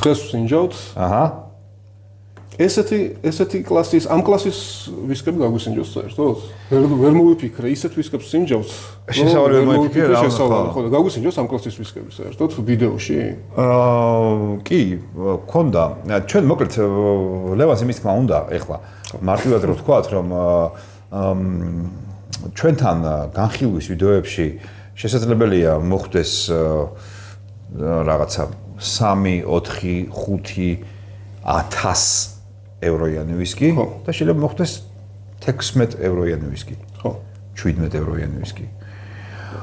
დღეს ვსინჯავთ. აჰა. ესეთი კლასის, ამ კლასის ვისკები გაგვისინჯოს საერთოდ? ვერ მოვიფიქრე, ისეთ ვისკებს ვსინჯავთ. შესავალი ვერ მოვიფიქრე, ხო, გაგვისინჯოს ამ კლასის ვისკები საერთოდ ვიდეოში? კი, ქონდა. ჩვენ მოკლედ ლევანს იმის თქმა უნდა, ეხლა მარტივად რო ვთქვათ, რომ ჩვენთან განხილვის ვიდეოებში შესაძლებელია მოხდეს რაღაცა 3, 4, 5, 1000 ევროიანი ვისკი და შეიძლება მოხდეს 16 ევროიანი ვისკი. ხო. 17 ევროიანი ვისკი.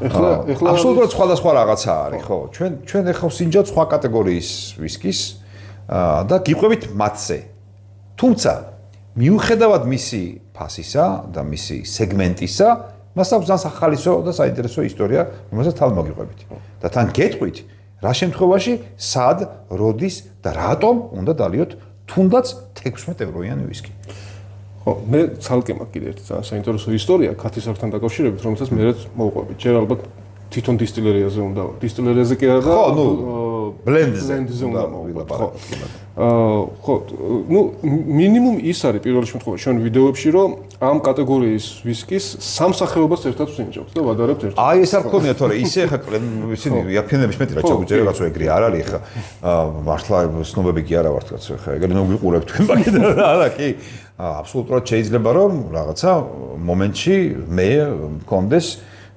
ეხლა აბსოლუტურად სხვადასხვა რაღაცა არის, ხო. ჩვენ ეხლა ვსინჯავთ სხვა კატეგორიის ვისკის და გიყვებით მათზე. თუმცა მიუხედავად მისი ფასისა და მისი სეგმენტისა, მას აქვს ძალიან სახალისო და საინტერესო ისტორია, რომელსაც თან მოგიყვებით. და თან გეტყვით, რა შემთხვევაში, სად, როდის და რატომ უნდა დალიოთ თუნდაც 16 ევროიანი ვისკი. ხო, მე ცალკე მაქვს კიდე ერთი ძალიან საინტერესო ისტორია ქათისართან დაკავშირებით, რომელსაც მერეც მოვყვებით. ჯერ ალბათ თვითონ დისტილერიაზე უნდა, დისტილერიაზე კი არა და ხო, ნუ ბლენდზე უნდა მოვყვებით. ხო, ნუ მინიმუმ ის არის პირველ შემთხვევაში ჩვენ ვიდეოებში, რომ ამ კატეგორიის ვისკის სამ სახეობას ერთად ვსინჯავთ და ვადარებთ ერთად. აი ეს არ გქონია თორე ისე ხა ისინი იაფიანების მეტი რა ჩაგვიწერა კაცო ეგრე არ არის ხა მართლა სნობები კი არა ვართ კაცო ხა ეგრე ნუ ვიყურებ თქვენ მაგით არა კი აბსოლუტურად შეიძლება რომ რაღაცა მომენტში მე მქონდეს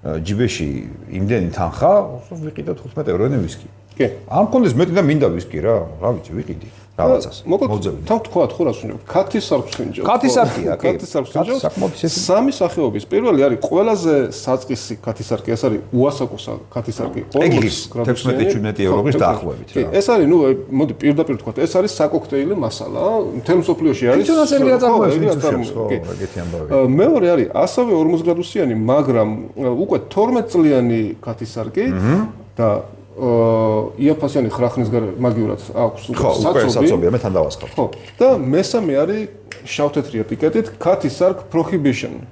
ჯიბეში იმდენი თანხა ვიყიდოთ 15 ევროიანი ვისკი. კი. არ მქონდეს მეტი და მინდა ვისკი რა ვიცი ვიყიდი. რაღაცას. მოძებნი. თან თქვათ ხო რა ვსინჯავთ? ქათისარს ვსინჯავთ. ქათისარკია, კი. ქათისარს ვსინჯავთ. სამი სახეობის. პირველი არის ყველაზე საწყისი ქათისარკი, ეს არის უასაკოსა ქათისარკი. 16-17 ევროების დაახლოებით რა. ეს არის, ნუ მოდი პირდაპირ თქვათ, ეს არის საკოქტეილი მასალა. მთელ მსოფლიოში არის. თვითონაც ეგრე აწარმოებს, ხო, ეგეთი ამბავი. მეორე არის ასევე 40 გრადუსიანი, მაგრამ უკვე 12 წლიანი ქათისარკი და იაფასიანი ხრახნის მაგივრად აქვს საცობია მე თან დავასხავ. ხო. და მესამე არის შავთეთრი ეტიკეტით ქათისარკ prohibition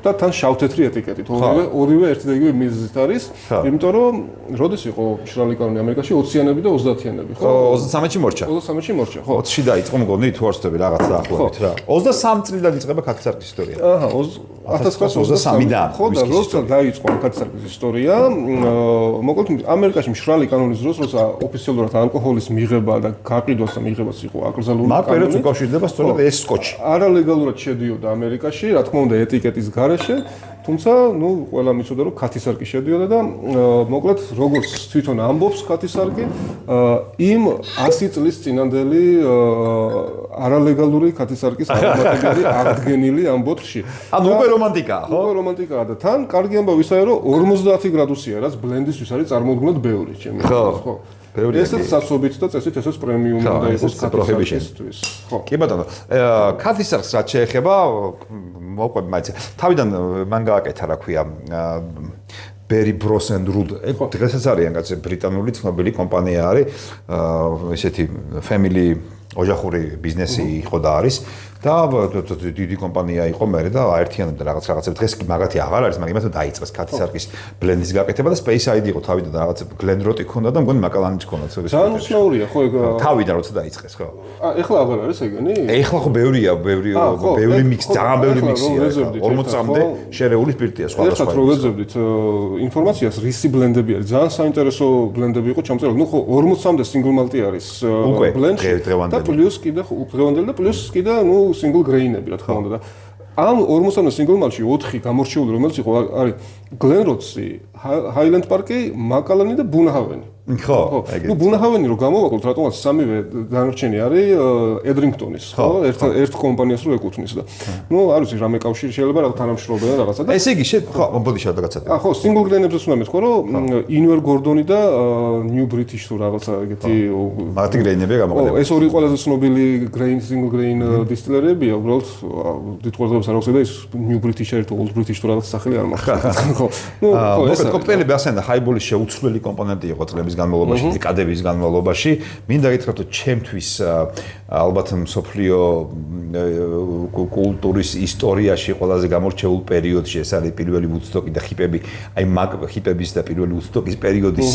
და თან შავთეთრი ეტიკეტით. ორივე ერთი და იგივე მიზეზით არის, იმიტომ რომ როდის იყო მშრალი კანონი ამერიკაში 20-იანები და 30-იანები, ხო? 23-ში მორჩა. 23-ში მორჩა, ხო. 20-ში დაიწყო მგონი თუ არ ვცდები რაღაც დაახლოებით რა. 23 წლიდან იწყება ქათისარკის ისტორია. აჰა, 1923-დან. ხო, და როცა დაიწყო ქათისარკის ისტორია, მოკლედ ამერიკაში მშრალი კანონის დროს, როცა ოფიციალურად ალკოჰოლის მიღება და გაყიდვას და მიღებას იყო აკრძალული კანონი. მაგ პერიოდს უკავშირდება სწორედ ეს სკოჩი. არალეგალურად შედიოდა ამერიკაში, რა თქმა უნდა, ეტიკეტის გარეშე, თუმცა, ნუ, ყველამ იცოდა, რომ ქათისარკი შედიოდა და მოკლედ, როგორც თვითონ ამბობს ქათისარკი, იმ 100 წლის წინანდელი არალეგალური ქათისარკის არომატები აღდგენილი ამ ბოთლში. ანუ უკვე რომანტიკაა, ხო? უკვე რომანტიკაა და თან კარგი ამბავი ისაა, რომ 50 გრადუსია, რაც ბლენდისთვის არის წარმოუდგენლად ბევრი, ჩემი აზრით, ხო? ესეც სასობით და წესით ესეც პრემიუმი და იყოს ქათისარკისთვის. ხო. კი ბატონო, ქათისარკს რაც შეეხება, მოყვები მაინც. თავიდან მან გააკეთა, რა ქვია, Berry Bros and Root. დღესაც არიან კაცი ბრიტანული ცნობილი კომპანია არის, ესეთი family ოჯახური ბიზნესი იყო და არის და დიდი კომპანია იყო მე და აერთიანებდა რაღაცებს. დღეს კი მაგათი აღარ არის, მაგრამ იმათო დაიწყეს ქათისარკის ბლენდის გაკეთება და Space ID იყო თავიდან რაღაც Glenrotი ქონდა და მგონი მაკალანიც ქონდა. ძალიან უცნაურია ხო ეგ თავიდან როცა დაიწყეს ხო? ეხლა აღარ არის ეგენი? ეხლა ხო ბევრი მიქსი, ძალიან ბევრი მიქსია. 40-მდე შერეული სპირტია სხვადასხვა. ეხლა რო ვეძებდით ინფორმაციას, რისი ბლენდები არის? ძალიან საინტერესო ბლენდები იყო ჩამწერილი. ნუ ხო 40-მდე single malt არის ბლენდში და პლუს კიდე დღევანდელი და პლუს კიდე ნუ single grain-ები რა თქმა უნდა და ამ 40-მდე single malt-ში 4 გამორჩეული რომელიც იყო არის Glenrotsi, Highland Park-ი, Macallan და Bunnahaveni. ხო, ნუ Bunnahaveni რო გამოვაკლოთ, რატომაც სამივე დანარჩენი არის Edrington-ის, ხო? ერთ კომპანიას რო ეკუთვნის და ნუ არ ვიცი რამე კავშირი შეიძლება რაღაც თანამშრომლობენ რაღაცა და ესე იგი ხო, ბოდი შევდაგაცადე. ხო, single grain-ებს უნდა მეთქვა, რომ Inver Gordon-ი და New British თუ რაღაცა ეგეთი მარტი grain-ები გამოყენება. ეს ორი ყველაზე ცნობილი single grain distillery-ებია, უბრალოდ დიდ ყურადღებას არ აქვს და ის New British-ი თუ Old British თუ რაღაც სახელი არ მაქვს. ხო. ნუ ეს კოქტეილები ასენა ჰაიბოლის შეუცვლელი კომპონენტი იყო წლების წლების განმავლობაში, დეკადების განმავლობაში, მინდა გითხრათ, რომ ჩემთვის ალბათ მსოფლიო კულტურის ისტორიაში ყველაზე გამორჩეულ პერიოდში ეს არის პირველი ვუდსტოკი და ჰიპები, აი მაგ ჰიპების და პირველი ვუდსტოკის პერიოდის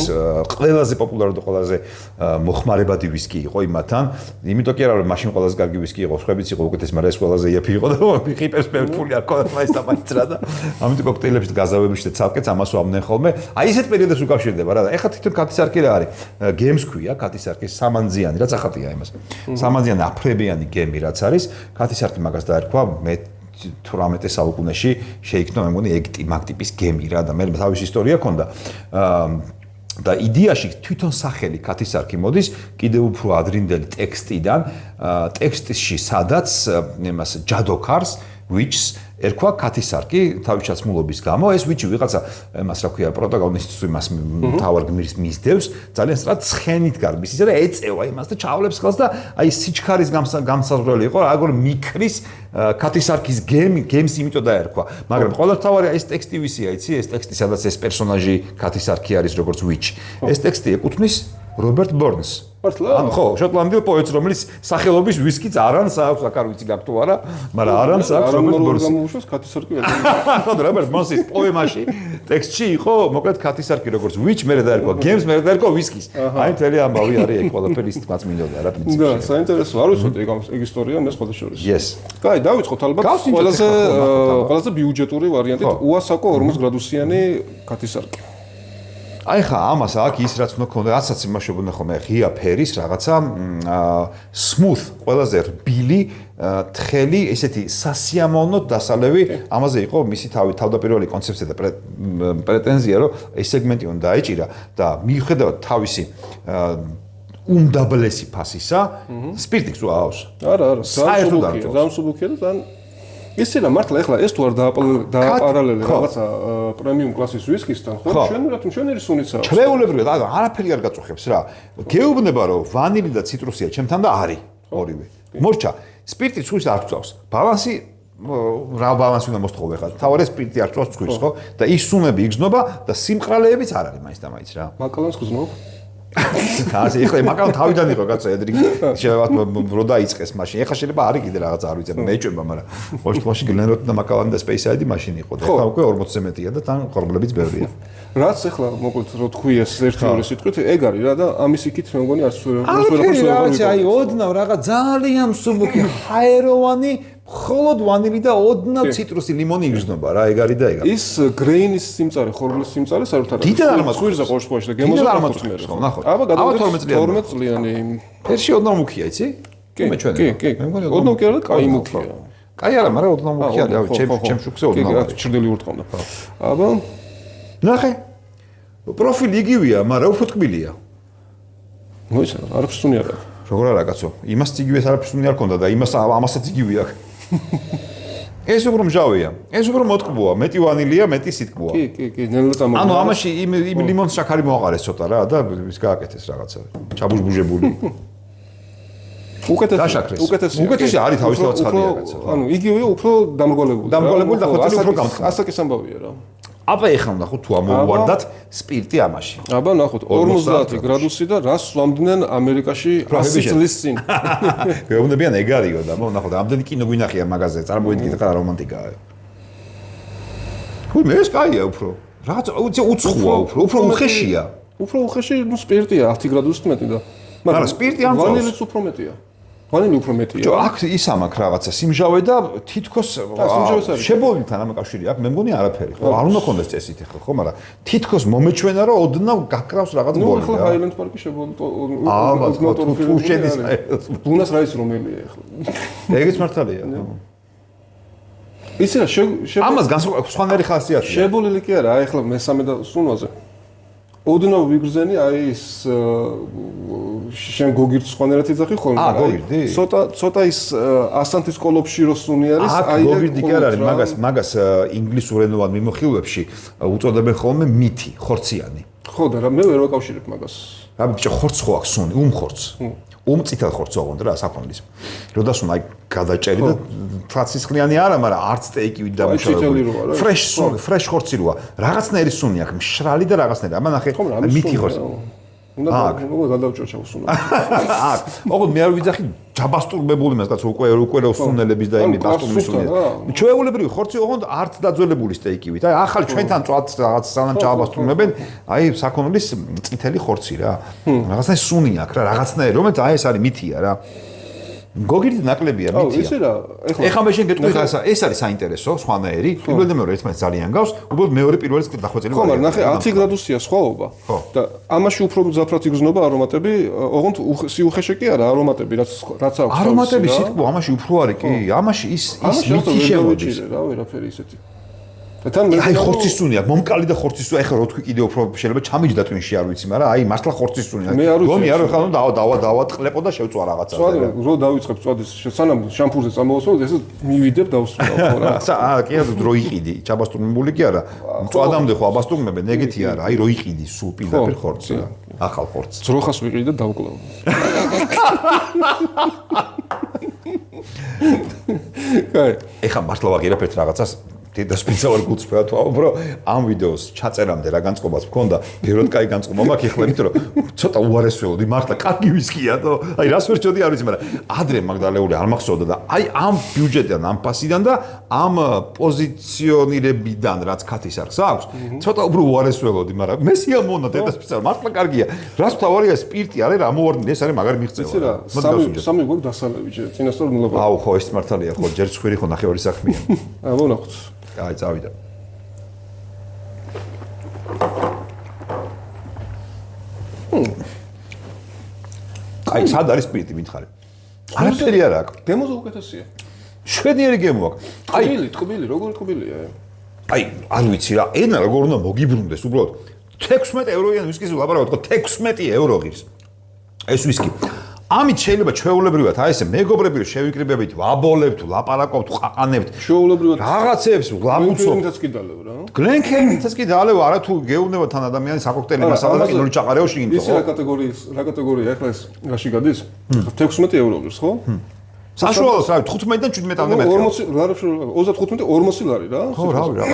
ყველაზე პოპულარული და ყველაზე მოხმარებადი ვისკი იყო იმათთან. იმიტომ კი არა რომ მაშინ ყველაზე კარგი ვისკი იყო, ხვებიც იყო უკეთესი, მაგრამ ეს ყველაზე იაფი იყო და ჰიპებს პერფული არ ქონდათ მაინც და მაინც რა და ამიტომ კოქტეილებში და გაზავებებში და ცალკეც ამას ვამდნენ ხოლმე. აი ესეთ პერიოდებს უკავშირდება რა და ეხლა თვითონ ქათისარკი რა არის? გემს ქვია ქათისარკის სამანძიანი, რაც ახატია იმას. სამანძიანი აფრებიანი გემი რაც არის, ქათისარკი მაგას დაერქვა მე 18 საუკუნეში შეიქმნა მე მგონი მაგ ტიპის გემი რა და მე თავისი ისტორია ქონდა. და იდეაში თვითონ სახელი ქათისარკი მოდის კიდევ უფრო ადრინდელი ტექსტიდან, ტექსტში სადაც იმას ჯადოქარს, which ერქვა ქათისარკი თავის ჩაცმულობის გამო, ეს which ვიღაცა იმას რა ქვია პროტაგონისტს იმას თავარ გმირს მისდევს, ძალიან სწრაფად ცხენით გარბის ისე და ეწევა იმას და ჩავლებს ხელს და აი სიჩქარის გამსაზღვრელი იყო, აგერ მიქრის ქათისარკის გემს იმიტომ დაერქვა, მაგრამ ყოველთავარი ეს ტექსტი ვისია, იცი, ეს ტექსტი სადაც ეს პერსონაჟი ქათისარკი არის როგორც which. ეს ტექსტი ეკუთვნის რობერტ ბორნს. ან ხო, შოტლანდიელ პოეტს, რომელიც სახელობის ვისკიც არანს აქვს, აქ არ ვიცი გაქვთ თუ არა, მაგრამ არანს აქვს რობერტ ბორნს. გამოუშვას ქათისარკი ვერ. ხო, რობერტ ბორნსის პოემაში ტექსტში იყო მოკლედ ქათისარკი როგორც which მე დაერქვა გემს, მე დაერქვა ვისკის. აი მთელი ამბავი არის ეგ ყველაფერი ის თმაც მინდოდა რა პრინციპში. და საინტერესო არ ვიცოდი ეგ ისტორია მე სხვადასხვა შორის. Yes. კაი, დავიწყოთ ალბათ ყველაზე ბიუჯეტური ვარიანტით უასაკო 40 გრადუსიანი ქათისარკი. აი ხა ამას აქ ის რაც უნდა ქონდა, რასაც იმაშობოდნენ ხოლმე ღია ფერის რაღაცა smooth, ყველაზე რბილი, თხელი, ესეთი სასიამოვნო დასალევი, ამაზე იყო მისი თავდაპირველი კონცეფცია და პრეტენზია, რომ ეს სეგმენტი უნდა დაეჭირა და მიუხედავად თავისი უმდაბლესი ფასისა, სპირტი თუ აავს. არა, დამსუბუქია და თან ისე რა მართლა ეხლა ეს თუ არ დააპარალელე რაღაცა პრემიუმ კლასის ვისკისთან, ხო? ჩვენი სუნიცაა. ჩვეულებრივად, არაფერი არ გაწუხებს რა. გეუბნება რომ ვანილი და ციტრუსია ჩემთან და არის ორივე. მორჩა, სპირტი ცხვირს არ გწავს. ბალანსი რა ბალანსი უნდა მოსთხოვე ხა. თავარი სპირტი არ გწავს ცხვირს, ხო? და ის სუნები იგრძნობა და სიმყრალეებიც არ არის მაინც და მაინც რა. მაკალანს გზნობ? ასე ეხლა მაგალითად თავიდან იყო კაცო ედრიგი შეიძლება რო დაიწყეს მაშინ ეხლა შეიძლება არის კიდე რაღაც არ ვიცი მეჭვება მაგრამ მოშთმოში გლენროტ და მაკალანი და სპეისაიდი მაშინ იყო და ეხლა უკვე 40-ზე მეტია და თან ხორბლებიც ბევრია რაც ეხლა მოკლედ რო თქვი ეს ერთი-ორი სიტყვით ეგ არის რა და ამის იქით მე მგონი არც ვერაფერს ვერ აი ოდნავ რაღაც ძალიან მსუბუქი ჰაეროვანი მხოლოდ ვანილი და ოდნავ ციტრუსი ლიმონი იგრძნობა რა ეგ არის და ეგ არის ის გრეინის სიმწარე ხორბლის სიმწარე საერთოდ არის ცხვირზე ყოშ-ყოშ და გემოზე არ მოწმერს ნახოთ აბა 12 წლიანი ფერში ოდნავ მუქია იცი მე მგონი ოდნავ კი არა კაი მუქია კაი არა მაგრამ ოდნავ მუქია ჩემ შუქზე ოდნავ არის ჩრდილი ურტყავდა აბა ნახე პროფილი იგივეა მაგრამ უფრო ტკბილია მოიცა არაფერს თუნი არა როგორ არა კაცო იმას იგივეს არაფერს თუნი არ ქონდა და იმას ამასაც იგივე აქვს ეს უფრო მჟავეა. ეს უფრო მოტკბოა, მეტი ვანილია, მეტი სიტკბოა. კი, ნელა წამოვა. ანუ ამაში იმ ლიმონს შაქარი მოაყარეს ცოტა რა და ის გააკეთეს რაღაცა. ჩაბუჟბუჟებული. უკეთესი არის თავისთავად ცხადია კაცო. ანუ იგივე უფრო დამრგვალებული. დამრგვალებული და ხოთი უფრო გამხდა. ასაკის ამბავია რა. აბა ეხლა ნახოთ თუ ამოვარდათ სპირტი ამაში. აბა ნახოთ 50 გრადუსი და რას სვამდნენ ამერიკაში 100 წლის წინ. გეუბნებიან ეგ არისო და ნახოთ ამდენი კინო გვინახია მაგაზე წარმოიდგინეთ რა რომანტიკაა. ხო მე ეს კაია უფრო. რაღაც უცხოა უფრო უხეშია. უფრო უხეში ნუ სპირტია 10 გრადუსით მეტი და მაგრამ სპირტი არ მწავს. ვანილიც უფრო მეტია. ვანილი უფრო მეტია. აქ ის ამაკ რაღაცა სიმჟავე და თითქოს შებოლილთან ამ კავშირი აქვს მე მგონი არაფერი ხო არ უნდა კონდეს წესით ხო ხო მაგრამ თითქოს მომეჩვენა რომ ოდნავ გაკრავს რაღაც ბოლი ხო ჰაილენდ პარკი შებოლილ თუ შედის ბუნას რაის რომელია ეხლა ეგეც მართალია ისე რა ამას განსხვავებული ხასიათია შებოლილი კი არა ეხლა მესამე და სუნვაზე ოდნავ ვიგრძენი აი ის შენ გოგირდს ხონერად იძახი ხოლმე გოგირდი ცოტა ის ასანთის კოლოფში რო სუნი არის აი გოგირდი კი არ არის მაგას ინგლისურენოვან მიმოხილვებში უწოდებენ ხოლმე მითი ხორციანი ხო და რა მე ვერ ვაკავშირებ მაგას რა ბიჭო ხორცს ხო აქვს სუნი უმხორცს უმწითელ ხორცს ოღონდ რა საფონდის როდასუნ აი გადაჭერი და თვაცისხლიანი არა მაგრამ არც სტეიკივით დამუშავებული ფრეშ ხორცი როა რაღაცნაირი სუნი აქვს მშრალი და რაღაცნაირი აბა ნახე მითი ხორცი უნდა გადავჭრჩავს უნდა. აქ, ოღონდ მე არ ვიძახი ჯაბასტურმებული მას უკვე ოსუნელების და იმით დასტურმის უნდა. ჩვეულებრივი ხორცი ოღონდ არც დაძველებული სტეიკივით. აი ახალი ჩვენთან რაღაც სანამ ჯაბასტურმებენ, აი საქონლის წითელი ხორცი რა. რაღაცნაირი სუნი აქვს რა, რაღაცნაირი, რომელიც აი ეს არის მითია რა. გოგირდი ნაკლებია მითია. ისე რა, ეხლა მე შენ გეტყვი ეს არის საინტერესო, სხვანაირი. პირველ და მეორე ერთმანეთს ძალიან გავს. უბრალოდ მეორე პირველის დახვეწილი ხო, მაგრამ ნახე 10 გრადუსია სხვაობა. და ამაში უფრო მძაფრად იგრძნობა არომატები, ოღონდ სიუხეში კი არა, არომატები რაც აქვს. არომატები სიტყვა ამაში უფრო არის კი, ამაში ის მითი შემოდის. რა ვერაფერი ისეთი. აი ხორცის სუნი აქვს, მომკალი და ხორცის სუნი, ახლა რო თქვი კიდე უფრო შეიძლება ჩამიჯდა twin-ში არ ვიცი, მაგრამ აი მართლა ხორცის სუნი აქვს. გომი არ ხარ დავატყლეპო და შევწვა რაღაცა. რო დავიწყებ წვადის, სანამ შამპურზე წამოვასწრებ, ესე მივიდებ დავსვამავ ხო რა. კი არა, დრო იყიდი, ჩაბასტურმებული კი არა. წვადამდე ხო აბასტურმებენ, ეგეთი არა, აი რო იყიდი სულ პირდაპირ ხორცი. ახალ ხორცს. ძროხას ვიყიდი და დავკლავ. კაი. ეხლა მართლა ვაგირებ ერთ რაღაცას და სპეციალურ გულს ვეთვალ, უფრო ამ ვიდეოს ჩაწერამდე რა განწყობაც მქონდა, ბევრად კაი განწყობა მაქვს, ეხლა იმიტომ რომ ცოტა უარესველოდი, მართლა კარგი ვისკია და აი რას ვერ ჩოდი არ ვიცი, მაგრამ ადრე მაგდალეული არ მახსოვდა და აი ამ ბიუჯეტიდან, ამ ფასიდან და ამ პოზიციონირებიდან, რაც ქათისარს აქვს, ცოტა უფრო უარესველოდი, მაგრამ მე სიამონა და სპეციალურად მართლა კარგია. რას თავარია სპირტი არის, რა მოვარდნი, ეს არის მაგარი მიღწევა. იცი რა, სამი გვაქვს დასალევი, წინასწარ ნულა. აუ ხო, ეს მართალია, ხო, ჯერ ცხვირი ხო ნახევარი საქმეა. მონახოთ. აი წავიდა. აი სად არის სპირტი მითხარი? არაფერი არ აქვს. გემოზე უკეთესია. შვედიერი გემო აქვს. აი ტკბილი, როგორი ტკბილია? აი არ ვიცი რა, ენა როგორ უნდა მოგიბრუნდეს უბრალოდ 16 ევროიან ვისკის ვლაპარაკობ, თქო 16 евро ღირს. ეს ვისკი. ამით შეიძლება ჩვეულებრივად აი ესე მეგობრები შევიკრიბებით, ვაბოლებთ, ლაპარაკობთ, ყაყანებთ, ჩვეულებრივად რაღაცებს ვლამუცობთ. გლენქენითაც კი დალევ რა. გლენქენითაც კი დალევ, არა თუ გეუბნება თან ადამიანის საკოქტეილი მასალა და კინოли ჩაყარეოში იმთო. ის რა კატეგორია ახლა ეს რაში გადის? 16 евро ღირს ხო? საშუალოს რა 15-დან 17-მდე მეტი. 40 40 ლარი რა. ხო, რავი რა.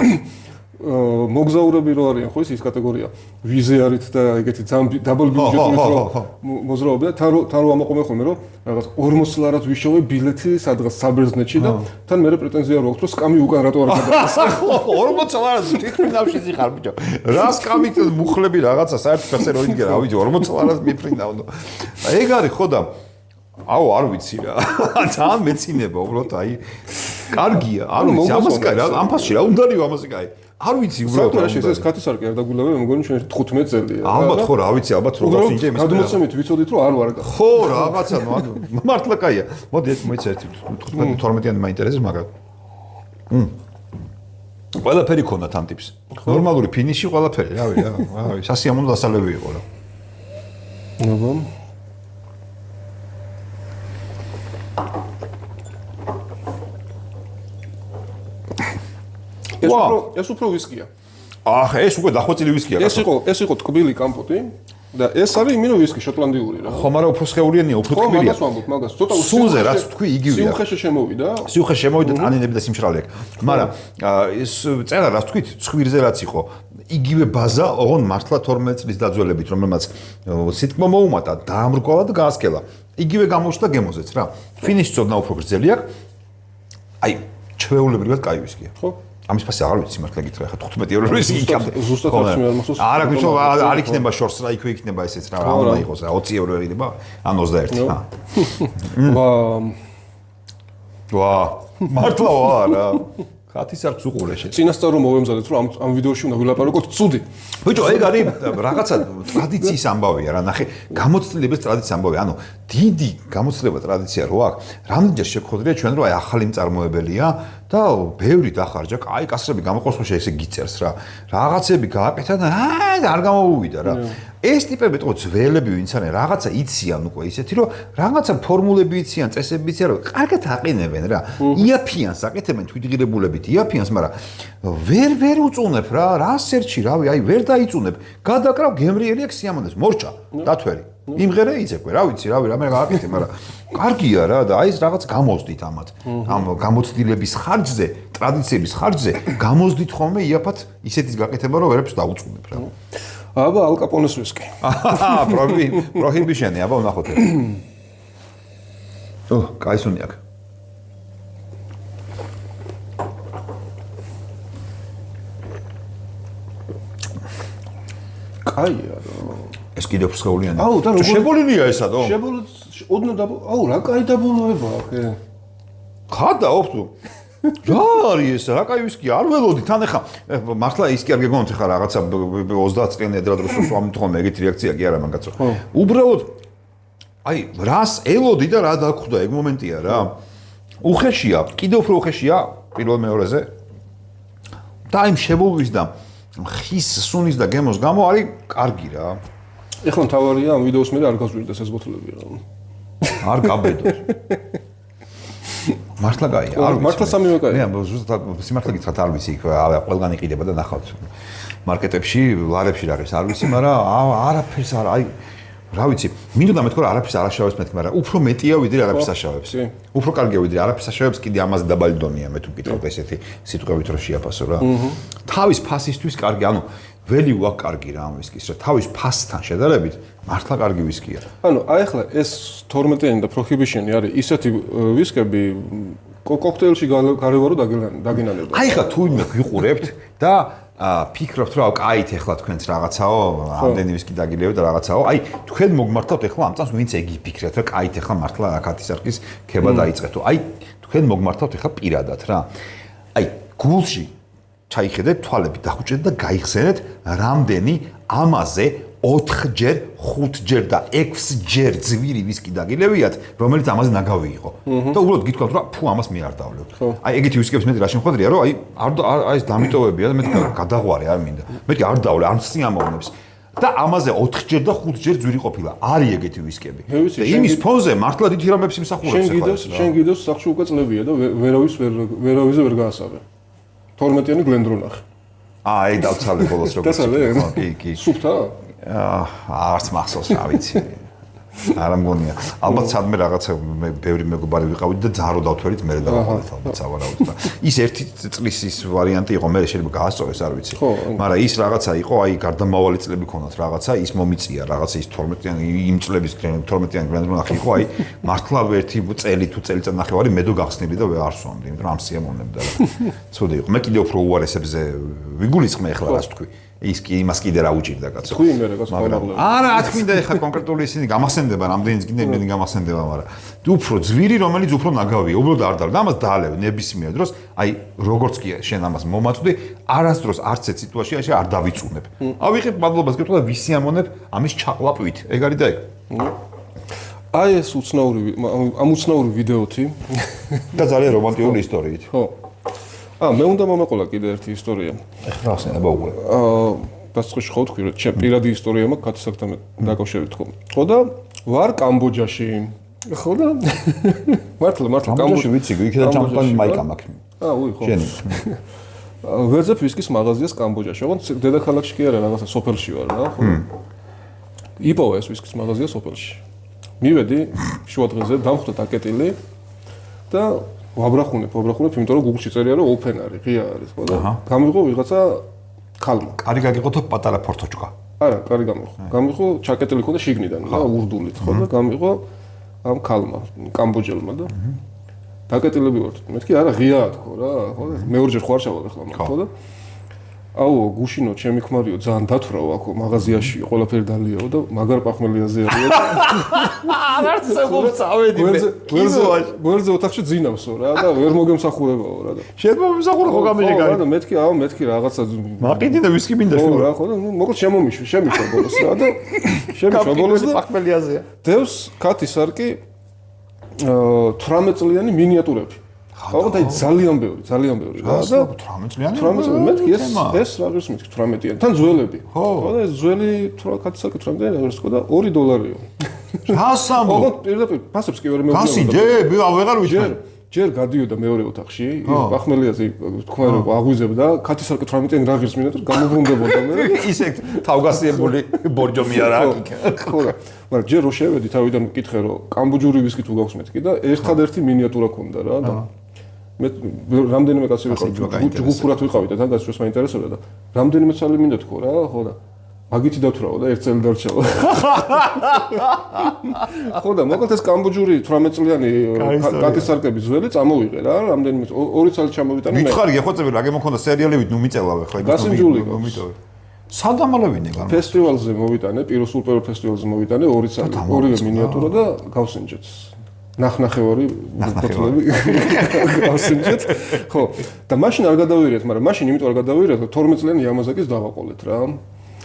მოგზაურები რო არიან ხო ის კატეგორია ვიზე არის და ეგეთი ძალიან დაბლ ბიუჯეტით რო მოზრაობენ და თან რო ამაყობენ ხოლმე რომ რაღაც 40 ლარად ვიშოვე ბილეთი სადღაც საბერძნეთში და თან მე პრეტენზია რო აქვს რომ სკამი უკან რატო არ გადადის 40 ლარად თითქმის ხარ ბიჭო რა სკამით მუხლები რაღაცა საერთოდ ფასე რო იდგე რა ვიცი 40 ლარად მიფრინდავდო ეგ არის ხო და აუ არ ვიცი რა ძალიან მეცინება უბრალოდ აი კარგია არ ვიცი ამას კაი რა ამ ფასში რა უნდა რიო ამას კაი არ ვიცი უბრალოდ რა შეიძლება ეს კათისარკი არ დაგულავე მე მგონი ჩვენ 15 წელია ალბათ ხო რა ვიცი ალბათ რო გავსინჯე იმის გადმოცემით ვიცოდით რომ არ ვარ ხო რაღაცა ნუ მართლა კაია მოდი ეს მოიცა ერთი 15-12-იანი მაინტერესებს მაგრამ ყველაფერი ქონდა თან ტიპს ნორმალური ფინიში ყველაფერი რავი სასიამოვნო დასალევი იყო რა ნუ ეს უფრო ვისკია. ახ, ეს უკვე დახვეწილი ვისკია. ეს იყო ტკბილი კამპოტი და ეს არის იმინო ვისკი შოტლანდიური რა. ხო, მაგრამ უფრო სხეულიანია, უფრო ტკბილია. ხო, მაგას ვამბობ, მაგას. ცოტა სულზე რაც თქვი იგივეა. სიუხეში შემოვიდა. სიუხეში შემოვიდა ტანინები და სიმშრალე აქვს. მაგრამ ეს წერა რაც თქვით, ცხვირზე რაც იყო, იგივე ბაზა, ოღონ მართლა 12 წლის დაძველებით, რომელმაც სიტყვა მოუმატა, დაამრგვალა და გაასკელა. იგივე გამოჩნდა გემოზეც რა. ფინიში ცოდნა უფრო გრძელი აქვს. აი, ჩვეულებრივად კაი ვისკია. ხო? ამის ფასი აღარ ვიცი მართლა გითხრა ხა 15 евро ვისკი იქამდე. ზუსტად არ მახსოვს. არა გვითო არ იქნება შორს რა იქვე იქნება ესეც რა უნდა იყოს რა 20 евро იქნება ან 21 ხა. ვა მართლა ვა რა. ხათისარქს უყურე შე. წინასწარ რომ მოვემზადეთ რომ ამ ვიდეოში უნდა ვილაპარაკოთ ცუდი. ბიჭო ეგ არის რაღაცა ტრადიციის ამბავია რა ნახე გამოცდილების ტრადიციის ამბავია ანუ დიდი გამოცდილება ტრადიცია რო აქვს რამდენჯერ შეგხვდრია ჩვენ რომ აი ახალი მწარმოებელია და ბევრი დახარჯა აი კასრები გამოყოს ხო ესე გიწერს რა რაღაცები გააკეთა და არ გამოუვიდა რა ეს ტიპები თქო ძველები ვინც არიან რაღაცა იციან უკვე ისეთი რომ რაღაცა ფორმულები იციან წესები იციან რომ კარგად აყინებენ რა იაფიანს აკეთებენ თვითღირებულებით იაფიანს მაგრამ ვერ უწუნებ რა სერჩი რავი აი ვერ დაიწუნებ გადაკრავ გემრიელი აქ სიამონეს მორჩა დათვერი იმღერე იცეკვე რა ვიცი რავი რამე გააკეთე მაგრამ კარგია რა და აი ეს რაღაც გამოსდით ამათ ამ გამოცდილების ხარჯზე ტრადიციების ხარჯზე გამოსდით ხოლმე იაფად ისეთის გაკეთება რომ ვერებს დაუწუნებ რა აბა ალ კაპონეს ვისკი. პროჰიბიშენი, აბა ვნახოთ. კაი სუნი აქვს. კაია რა. ეს კიდევ ფრსკეულიანი. აუ და როგორ შებოლილია ესა თო? შებოლილი ოდნავ და აუ რა კაი დაბოლოება აქ. ხადა ოფტუ. რა არის ეს? რა კაი ვისკი? არ ველოდი თან ახლა მართლა ის კი არ გეგონთ ახლა რაღაცა 30 წლიანი ედრადროს ვამთ ხოლმე ეგეთი რეაქცია კი არა მაგაცო. უბრალოდ აი რას ელოდი და რა დაგხვდა ეგ მომენტია რა. უხეშია, კიდევ უფრო უხეშია პირველ მეორეზე. და იმ შებოლვის და ხის სუნის და გემოს გამო არის კარგი რა. ეხლა თავარია ამ ვიდეოს მე არ გაზვირდეს ეს ბოთლები რა. არ გაბედოს. მართლა კაია. მართლა სამივე კაია. მე ზუსტად სიმართლე გითხრათ არ ვიცი, ყველგან იყიდება და ნახავთ. მარკეტებში, ლარებში რა არის, არ ვიცი, მაგრამ არაფერს არ აი რა ვიცი, მინდოდა მეთქვა რა არაფერს არ აშავებს მეთქვა, მაგრამ უფრო მეტია ვიდრე არაფერს აშავებს. უფრო კარგია ვიდრე არაფერს აშავებს, კიდე ამაზე დაბალი დონეა მე თუ გითხავთ ესეთი სიტყვებით რო შეაფასო რა. თავის ფასისთვის კარგი, ანუ value აქვს კარგი რა ამ ვისკის, რა თავის ფასთან შედარებით მართლა კარგი ვისკია. ანუ აი ახლა ეს 12-იანი და prohibition-ი არის ისეთი ვისკები კოქტეილში გარევარო დაგინანება. აი ახლა თუ იმე ვიყურებთ და ფიქრობთ რა, კაით ახლა თქვენც რაღაცაო, ამდენი ვისკი დაგილევთ და რაღაცაო. აი თქვენ მოგმართავთ ახლა ამ წამს ვინც ეგ იფიქრეთ რა, კაით ახლა მართლა კათისარკის ქება დაიწყეთო. აი თქვენ მოგმართავთ ახლა პირადად რა. აი გულში ჩაიხედეთ თვალები დახუჭეთ და გაიხსენეთ რამდენი ამაზე 4ჯერ, 5ჯერ და 6ჯერ ძვირი ვისკი დაგილევიათ, რომელიც ამაზე ნაგავი იყო. და უბრალოდ გითქვათ რა, ფუ ამას მე არ დავლებთ. აი ეგეთი ვისკების მე რა შემხვედრია, რომ აი ეს დამიტოვებია და მე გადაღვარე არ მინდა. მე არ დავლე, არ სიამოვნებს. და ამაზე 4ჯერ და 5ჯერ ძვირი ყოფილა. არის ეგეთი ვისკები. და იმის ფონზე მართლა დიდი რამებს იმსახურებს ახლა. შენ გიდევს სახში უკვე წლებია და ვერავის ვერ გაასავე. 12-იანი გლენდრონახი. აი დავცალე ბოლოს როგორც. კი. სუფთა? არც მახსოვს რა ვიცი. არ მგონია. ალბათ სადმე რაღაცა მე ბევრი მეგობარი ვიყავით და ძალიან რო დავთვალით მე დავაყოლეთ ალბათ სავარაუდოდ. ის ერთი წლის ის ვარიანტი იყო, მე შეიძლება გაასწორეს, არ ვიცი. მაგრამ ის რაღაცა იყო, აი გარდამავალი წლები ქონათ რაღაცა, ის მომიწია რაღაცა ის 12-იანი იმ წლების 12-იანი გლენდრონახი იყო, აი მართლა ერთი წელი თუ წელიწად ნახევარი მე დო გახსნილი და არ სვამდი, იმიტომ რომ ამ სიამოვნებდა რა. ცუდი იყო. მე კიდევ უფრო უარესებზე ვიგულისხმე ახლა რას თქვი. ის კი იმას კიდე რა უჭირდა კაცო. თქვი მე რაღაც ხოლმე. არა, ათქვინდა ეხა კონკრეტული ისინი გამახსენდება, რამდენიც კიდე იმენი გამახსენდება, მაგრამ უფრო ძვირი, რომელიც უფრო ნაგავია, უბრალოდ არ დავle. და ამას დაალევ ნებისმიერ დროს, აი როგორც კი შენ ამას მომაწვდი, არასდროს არც ერთ სიტუაციაში არ დავიწუნებ. ავიღებ მადლობას გეტყვა და ვისიამოვნებ ამის ჩაყლაპვით. ეგ არის და ეგ. აი ეს უცნაური ვიდეოთი და ძალიან რომანტიკული ისტორიით. ხო. მე უნდა მომეყოლა კიდე ერთი ისტორია. ეხლა ახსენება უყურე. დასწრებში ხო თქვი, რომ ჩემ პირადი ისტორია მაქვს კათისარკთან დაკავშირებით ხო. ხო და ვარ კამბოჯაში. ხო და მართლა კამბოჯაში ვიცი, იქიდან ჩამოვყავდი მაიკა მაქვს. უი ხო. შენი. ვეძებ ვისკის მაღაზიას კამბოჯაში. ოღონდ დედაქალაქში კი არა, რაღაცა სოფელში ვარ რა, ხო. იპოვა ეს ვისკის მაღაზია სოფელში. მივედი შუადღეზე, დამხვდა დაკეტილი და ვაბრახუნებ, იმიტომ რომ Google-ში წერია რომ open არის, ღია არის, ხო და გამიღო ვიღაცა ქალმა. კარი გაგიყო პატარა ფორტოჭკა. არა, კარი გამიღო. გამიღო ჩაკეტილი ხო და შიგნიდან და ურდულით, ხო და გამიღო ამ ქალმა, კამბოჯელმა და დაკეტილები ვართ. მეთქი არა ღიაა თქო რა, ხო და მეორჯერ ხوار ჩავალ ახლა მაგ ხო და აუ გუშინო ჩემი ქმარიო ძალიან დათვრაო აქ მაღაზიაში ყველაფერი დალიაო და მაგარ პახმელიაზე არია და არც მომწავედი მე გვერდზე ოთახში ძინავსო რა და ვერ მოგემსახურებაო რა და შენ მომსახურე ხო გამიჟეგარი და მეთქი რაღაცა მაყიდი და ვისკი მინდა ხო რა ხო და მოკლედ შემიშვა ბოლოს რა და შემიშვა ბოლოს და პახმელიაზეა დევს კათისარკი 18 წლიანი მინიატურები ხო და ძალიან ბევრი რა და 18 წლიანი 18 წლიანი მეთქი ეს რა ღირს მეთქი 18-იანი თან ძველები ხო და ეს ძველი კათისარკი 18-იანი რა ღირს ხო და $2-ო რასამბო ხო პირდაპირ ფასებს კი ვერ მეუბნება გასი ვეღარ ვიცი ჯერ გადიოდა მეორე ოთახში ის პახმელიაზე თქვა რომ აღვიზებდა კათისარკი 18-იანი რა ღირს მინდა გამობრუნდებოდა მე ისე თავგასიებული ბორჯომი არა ხო რა მაგრამ ჯერ რო შევედი თავიდან მკითხე რომ კამბოჯური ვისკი თუ გაქვს მეთქი და ერთადერთი მინიატურა ქონდა რა და მე რამდენიმე კაცი ვიყავით ჯგუფურად ვიყავით და თან გასწროს მაინტერესებდა და რამდენიმე ცალი მინდა თქო რა ხო და მაგითი დავთრავა და 1 წელი დარჩავა. ხო და მოკლედ ეს კამბოჯური 18 წლიანი კატის სარკების ძველი წამოვიღე რა, რამდენიმე 2 წელი ჩამოვიტანე. მითხარია ხო წები რა გემოქონდა სერიალებით ნუ მიწელავე ხო გასინჯული სადამალევინე გან ფესტივალზე მოვიტანე, პიროსულ ფესტივალზე მოვიტანე 2 წელი, ორივე მინიატურა და გავსინჯეთ. ნახნახევარი ბოთლები გავსინჯეთ. ხო, და მაშინ არ გადავირეთ, მაგრამ მაშინ იმიტომ არ გადავირეთ, რომ 12 წლიანი Yamazaki-ს დავაყოლეთ რა.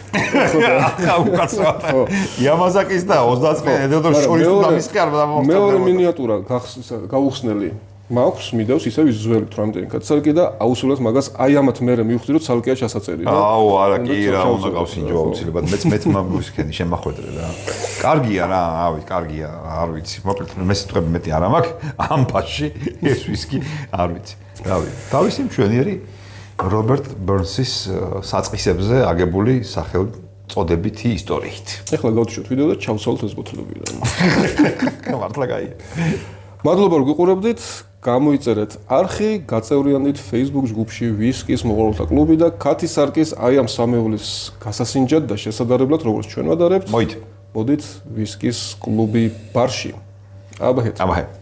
ხა უკაცრავად. Yamazaki-ს და 30 წლიანი ედოდორ შორის თუ დამისყი არ დამოხტა. მეორე მინიატურა გაუხსნელი მაქვს, მიდევს ისევ ის ძველი 18-იანი კაცსარკე და აუსულებს მაგას აი ამათ მერე მივხვდი რომ ცალკეა ჩასაწერი და აუ არა კი რა უნდა გავსინჯო აუცილებლად მეც მაგუსქენი შემახვედრე რა კარგია რა ავი კარგია არ ვიცი მოკლედ მე სიტყვები მეტი არ მაქვს ამ ფასში ეს ვისკი არ ვიცი რავი თავისი მშვენიერი რობერტ ბერნსის საწყისებზე აგებული სახელწოდებითი ისტორიით ეხლა გავთიშოთ ვიდეო და ჩავსვალოთ ეს ბოთლები რა მართლა კაია მადლობა რომ გიყურებდით გამოიწერეთ არხი, გაწევრიანდით Facebook ჯგუფში ვისკის მოყვარულთა კლუბი და ქათის სარკის აი ამ სამეულის გასასინჯად და შესადარებლად როგორც ჩვენ ვადარებთ. მოდით ვისკის კლუბი ბარში. აბაჰეთ.